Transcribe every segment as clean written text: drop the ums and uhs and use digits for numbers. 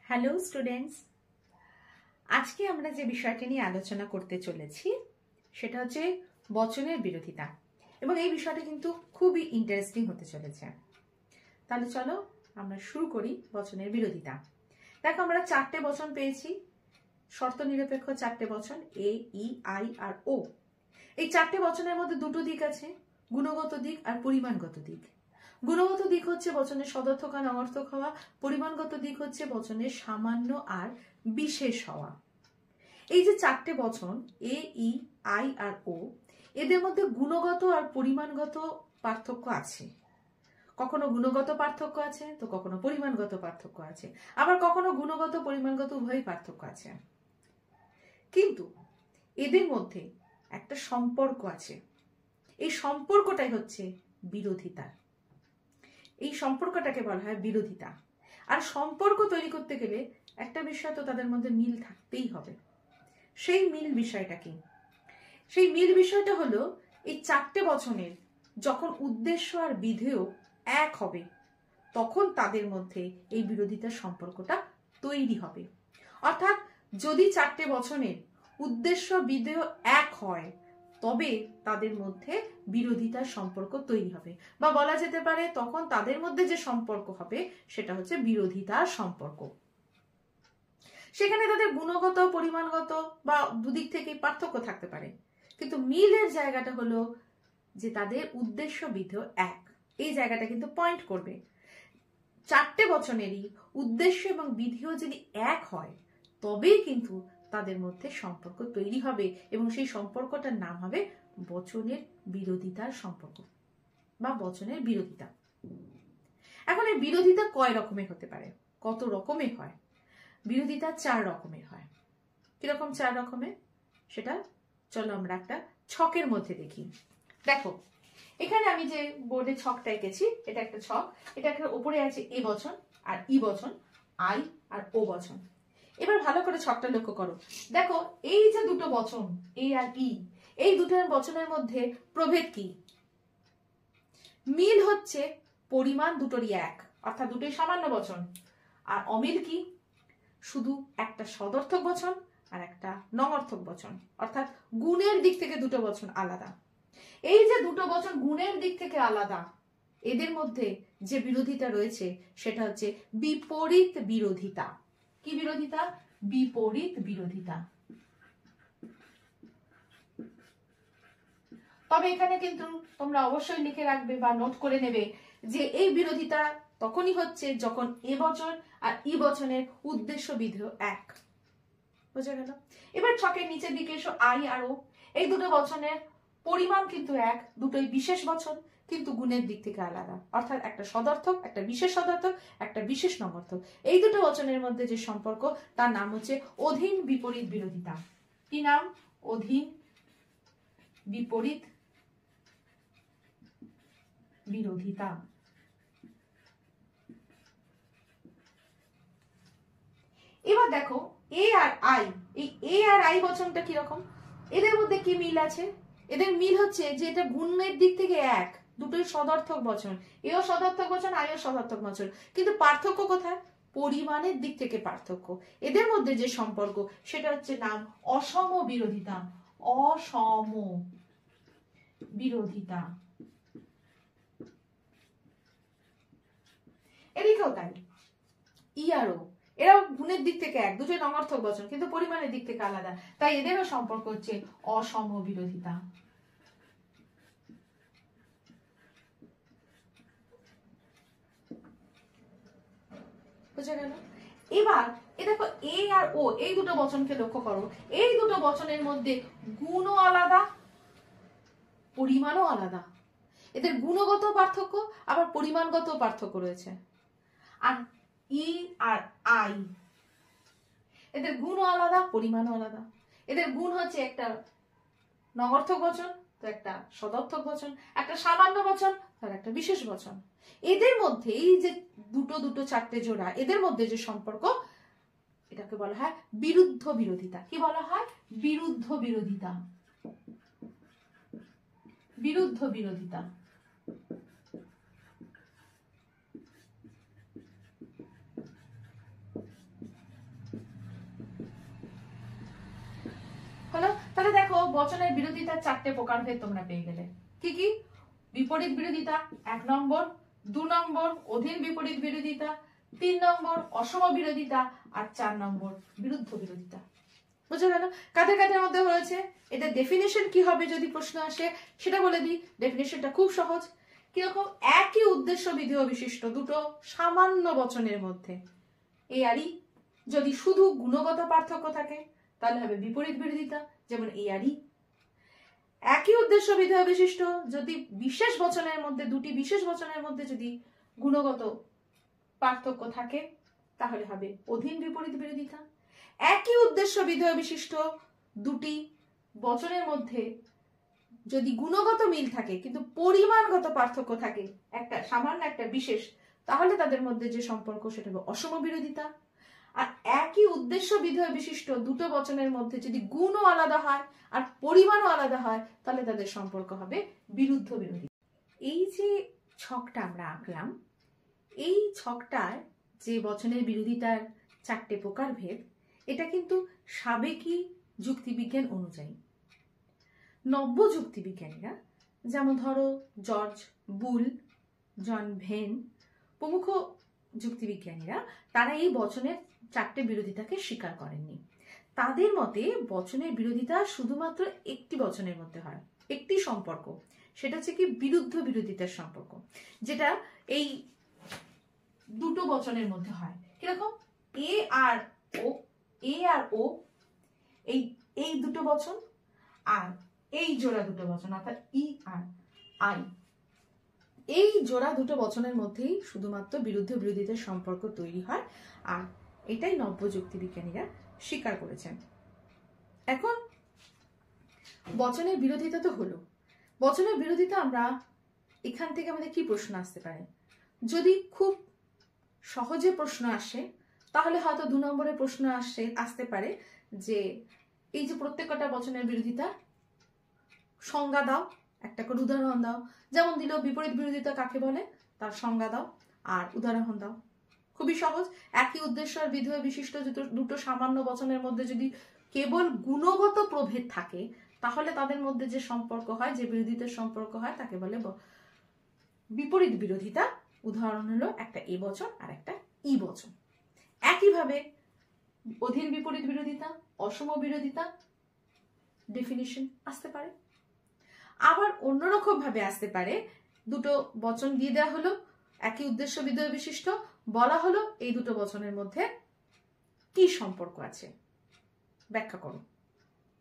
Hello students, আজকে আমরা যে বিষয়টা নিয়ে আলোচনা করতে চলেছি সেটা হচ্ছে বচনের বিরোধিতা, এবং এই বিষয়টা কিন্তু খুবই ইন্টারেস্টিং হতে চলেছে। তাহলে চলো আমরা শুরু করি বচনের বিরোধিতা। দেখো, আমরা চারটে বচন পেয়েছি, শর্ত নিরপেক্ষ চারটে বচন, এ, ই, আই আর ও। এই চারটে বচনের মধ্যে দুটো দিক আছে, গুণগত দিক আর পরিমাণগত দিক। গুণগত দিক হচ্ছে বচনের সদর্থক আর অনর্থক হওয়া, পরিমাণগত দিক হচ্ছে বচনের সামান্য আর বিশেষ হওয়া। এই যে চারটে বচন এ, ই, আই আর ও, এদের মধ্যে গুণগত আর পরিমাণগত পার্থক্য আছে। কখনো গুণগত পার্থক্য আছে তো কখনো পরিমাণগত পার্থক্য আছে, আবার কখনো গুণগত পরিমাণগত উভয়ই পার্থক্য আছে। কিন্তু এদের মধ্যে একটা সম্পর্ক আছে, এই সম্পর্কটাই হচ্ছে বিরোধিতা। এই সম্পর্কটাকে বলা হয় বিরোধিতা। আর সম্পর্ক তৈরি করতে গেলে একটা বিষয় তো তাদের মধ্যে মিল থাকতেই হবে। সেই মিল বিষয়টা কি? সেই মিল বিষয়টা হলো এই চারটে বচনের যখন উদ্দেশ্য আর বিধেয় এক হবে তখন তাদের মধ্যে এই বিরোধিতার সম্পর্কটা তৈরি হবে। অর্থাৎ যদি চারটে বচনের উদ্দেশ্য বিধেয় এক হয় তবে তাদের মধ্যে বিরোধিতার সম্পর্ক তৈরি হবে, বা বলা যেতে পারে তখন তাদের মধ্যে যে সম্পর্ক হবে সেটা হচ্ছে বিরোধিতার সম্পর্ক। সেখানে তাদের গুণগত পরিমাণগত বা দুদিক থেকে পার্থক্য থাকতে পারে, কিন্তু মিলের জায়গাটা হলো যে তাদের উদ্দেশ্য বিধেয় এক। এই জায়গাটা কিন্তু পয়েন্ট করবে চারটে বচনেরই উদ্দেশ্য এবং বিধেয় যদি এক হয় তবেই কিন্তু তাদের মধ্যে সম্পর্ক তৈরি হবে, এবং সেই সম্পর্কটার নাম হবে বচনের বিরোধিতার সম্পর্ক বা বচনের বিরোধিতা। এখন এই বিরোধিতা কয় রকমের হতে পারে, কত রকমের হয়? বিরোধিতা চার রকমের হয়। কিরকম চার রকমের সেটা চলো আমরা একটা ছকের মধ্যে দেখি। দেখো, এখানে আমি যে বোর্ডে ছকটা এঁকেছি এটা একটা ছক, এটা একটা উপরে আছে এ বচন আর ই বচন, আই আর ও বচন। এবার ভালো করে ছকটা লক্ষ্য করো। দেখো, এই যে দুটো বচন এ আর ই, এই দুটো বচনের মধ্যে প্রভেদ কি? মিল হচ্ছে পরিমাণ দুটোরই এক, অর্থাৎ দুটোই সামান্য বচন। আর অমিল কি? শুধু একটা সদর্থক বচন আর একটা নঙর্থক বচন, অর্থাৎ গুণের দিক থেকে দুটো বচন আলাদা। এই যে দুটো বচন গুণের দিক থেকে আলাদা, এদের মধ্যে যে বিরোধিতা রয়েছে সেটা হচ্ছে বিপরীত বিরোধিতা। কি বিরোধিতা? বিপরীত বিরোধিতা। তবে এখানে কিন্তু তোমরা অবশ্যই লিখে রাখবে বা নোট করে নেবে যে এই বিরোধিতা তখনই হচ্ছে যখন এ বচন আর ই বচনের উদ্দেশ্য বিধেয় এক। বোঝা গেল? এবার ছকের নিচের দিকে এসো, আই আর ও, এই দুটো বচনের পরিমাণ কিন্তু এক, দুটোই বিশেষ বচন কিন্তু গুণের দিক থেকে আলাদা, অর্থাৎ একটা সদর্থক, একটা বিশেষ সদর্থক, একটা বিশেষ নঙর্থক। এই দুটো বচনের মধ্যে যে সম্পর্ক তার নাম হচ্ছে অধীন বিপরীত বিরোধিতা। কি নাম? অধীন বিপরীত বিরোধিতা। এবার দেখো এ আর আই, এই এ আর আই বচনটা কিরকম, এদের মধ্যে কি মিল আছে? এদের মিল হচ্ছে যে এটা গুণের দিক থেকে এক, দুটোই সদর্থক বচন, এও সদর্থক বচন আইও সদর্থক বচন, কিন্তু পার্থক্য কোথায়? পরিমাণের দিক থেকে পার্থক্য। এদের মধ্যে যে সম্পর্ক সেটা হচ্ছে নাম অসম বিরোধিতা। অসম বিরোধিতা। এদিকেও তাই, ই আর ও, এরাও গুণের দিক থেকে এক, দুটোই নঙর্থক বচন কিন্তু পরিমাণের দিক থেকে আলাদা, তাই এদেরও সম্পর্ক হচ্ছে অসম বিরোধিতা। বুঝা গেল? এবার এ দেখো এ আর ও, এই দুটো বচনকে লক্ষ্য করো, এই দুটো বচনের মধ্যে গুণও আলাদা পরিমাণও আলাদা। এদের গুণগত পার্থক্য আবার পরিমাণগত পার্থক্য রয়েছে। আর ই আর আই, এদের গুণও আলাদা পরিমাণও আলাদা। এদের গুণ হচ্ছে একটা নঙর্থক বচন তো একটা সদর্থক বচন, একটা সামান্য বচন আর একটা বিশেষ বচন। এদের মধ্যে এই যে দুটো দুটো চারটে জোড়া, এদের মধ্যে যে সম্পর্ক এটাকে বলা হয় বিরুদ্ধ বিরোধিতা। কি বলা হয়? বিরুদ্ধ বিরোধিতা। বিরুদ্ধ বিরোধিতা। তাহলে দেখো বচনের বিরোধিতার 4টে প্রকারভেদ তোমরা পেয়ে গেলে। কি কি? বিপরীত বিরোধিতা 1 নম্বর, 2 নম্বর অধীন বিপরীত বিরোধিতা, 3 নম্বর অসম বিরোধিতা, আর 4 নম্বর বিরুদ্ধ বিরোধিতা। বুঝে গেল? কাদের কাদের মধ্যে হয়েছে? এটা ডেফিনেশন কি হবে যদি প্রশ্ন আসে সেটা বলে দিই। ডেফিনেশনটা খুব সহজ। কিরকম? একই উদ্দেশ্য বিধেয় বিশিষ্ট দুটো সামান্য বচনের মধ্যে এই আর ই যদি শুধু গুণগত পার্থক্য থাকে তাহলে হবে বিপরীত বিরোধিতা, যেমন এই আর ই। একই উদ্দেশ্য বিধেয় বিশিষ্ট যদি বিশেষ বচনের মধ্যে, দুটি বিশেষ বচনের মধ্যে যদি গুণগত পার্থক্য থাকে তাহলে হবে অধীন বিপরীত বিরোধিতা। একই উদ্দেশ্য বিধেয় বিশিষ্ট দুটি বচনের মধ্যে যদি গুণগত মিল থাকে কিন্তু পরিমাণগত পার্থক্য থাকে, একটা সামান্য একটা বিশেষ, তাহলে তাদের মধ্যে যে সম্পর্ক সেটা হবে অসম বিরোধিতা। আর একই উদ্দেশ্য বিধেয় বিশিষ্ট দুটো বচনের মধ্যে যদি গুণও আলাদা হয় আর পরিমাণও আলাদা হয় তাহলে তাদের সম্পর্ক হবে বিরুদ্ধ বিরোধিতা। এই যে ছকটা আমরা আঁকলাম, এই ছকটার যে বচনের বিরোধিতার 4টে প্রকারভেদ, এটা কিন্তু সাবেকি যুক্তিবিজ্ঞান অনুযায়ী। নব্য যুক্তিবিজ্ঞানীরা, যেমন ধরো জর্জ বুল, জন ভেন প্রমুখ যুক্তিবিজ্ঞানীরা, তারা এই বচনের 4টে বিরোধিতাকে স্বীকার করেননি। তাদের মতে বচনের বিরোধিতা শুধুমাত্র একটি বচনের মধ্যে হয়, একটি সম্পর্ক, সেটা হচ্ছে কি বিরুদ্ধ বিরোধিতার সম্পর্ক, যেটা এই দুটো বচনের মধ্যে হয়। কিরকম? এ আর ও, এ আর ও, এই দুটো বচন, আর এই জোড়া দুটো বচন অর্থাৎ ই আর আই, এই জোড়া দুটো বচনের মধ্যেই শুধুমাত্র বিরুদ্ধ বিরোধিতার সম্পর্ক তৈরি হয়। আর এটাই নব্য যুক্তিবিজ্ঞানীরা স্বীকার করেছেন। এখন বচনের বিরোধিতা তো হলো। বচনের বিরোধিতা আমরা এখান থেকে আমাদের কি প্রশ্ন আসতে পারে? যদি খুব সহজে প্রশ্ন আসে তাহলে হয়তো 2 নম্বরের প্রশ্ন আসতে পারে যে এই যে প্রত্যেকটা বচনের বিরোধিতা সংজ্ঞা দাও, একটা করে উদাহরণ দাও। যেমন দিল বিপরীত বিরোধিতা কাকে বলে, তার সংজ্ঞা দাও আর উদাহরণ দাও। খুবই সহজ। একই উদ্দেশ্য আর বিধেয় বিশিষ্ট দুটো সামান্য বচনের মধ্যে যদি কেবল গুণগত প্রভেদ থাকে তাহলে তাদের মধ্যে যে সম্পর্ক হয়, যে বিরোধিতার সম্পর্ক হয়, তাকে বলে বিপরীত বিরোধিতা। উদাহরণ হলো একটা এ বচন আর একটা ই বচন। একইভাবে অধীন বিপরীত বিরোধিতা, অসম বিরোধিতা ডেফিনিশন আসতে পারে। আবার অন্যরকম ভাবে আসতে পারে, দুটো বচন দিয়ে দেওয়া হলো, একই উদ্দেশ্য বিধেয় বিশিষ্ট, বলা হলো এই দুটো বচনের মধ্যে কি সম্পর্ক আছে ব্যাখ্যা করো।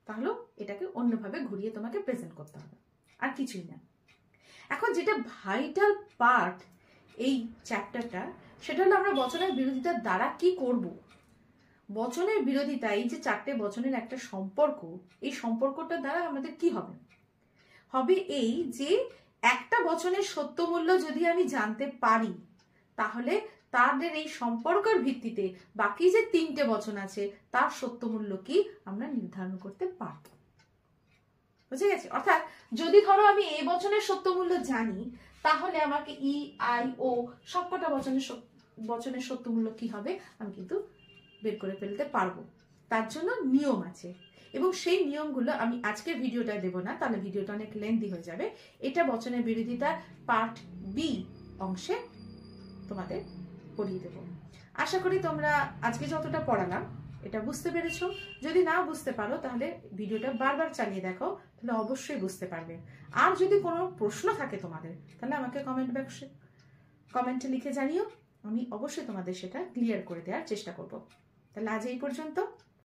তাহলে এটাকে অন্যভাবে ঘুরিয়ে তোমাকে প্রেজেন্ট করতে হবে, আর কিছুই না। এখন যেটা ভাইটাল পার্ট এই চ্যাপ্টারটা, সেটা হলো আমরা বচনের বিরোধিতার দ্বারা কি করব। বচনের বিরোধিতা, এই যে 4টে বচনের একটা সম্পর্ক, এই সম্পর্কটার দ্বারা আমাদের কি হবে? হবে এই যে একটা বচনের সত্য মূল্য যদি আমি জানতে পারি তাহলে তাদের এই সম্পর্কের ভিত্তিতে বাকি যে 3টে বচন আছে তার সত্য মূল্য কি আমরা নির্ধারণ করতে পারব। বুঝে গেছে? অর্থাৎ যদি ধরো আমি এই বচনের সত্য মূল্য জানি তাহলে আমাকে ই আই ও সবকটা বচনের সত্য মূল্য কি হবে আমি কিন্তু বের করে ফেলতে পারবো। তার জন্য নিয়ম আছে এবং সেই নিয়মগুলো আমি আজকের ভিডিওটা দেব না, তাহলে ভিডিওটা অনেক লেন্থি হয়ে যাবে। এটা বচনের বিরোধিতার পার্ট বি অংশে তোমাদের পড়িয়ে দেব। আশা করি তোমরা আজকে যতটা পড়ালাম এটা বুঝতে পেরেছো। যদি না বুঝতে পারো তাহলে ভিডিওটা বারবার চালিয়ে দেখো, তাহলে অবশ্যই বুঝতে পারবে। আর যদি কোনো প্রশ্ন থাকে তোমাদের তাহলে আমাকে কমেন্টে লিখে জানিও, আমি অবশ্যই তোমাদের সেটা ক্লিয়ার করে দেওয়ার চেষ্টা করব। তাহলে আজ এই পর্যন্ত।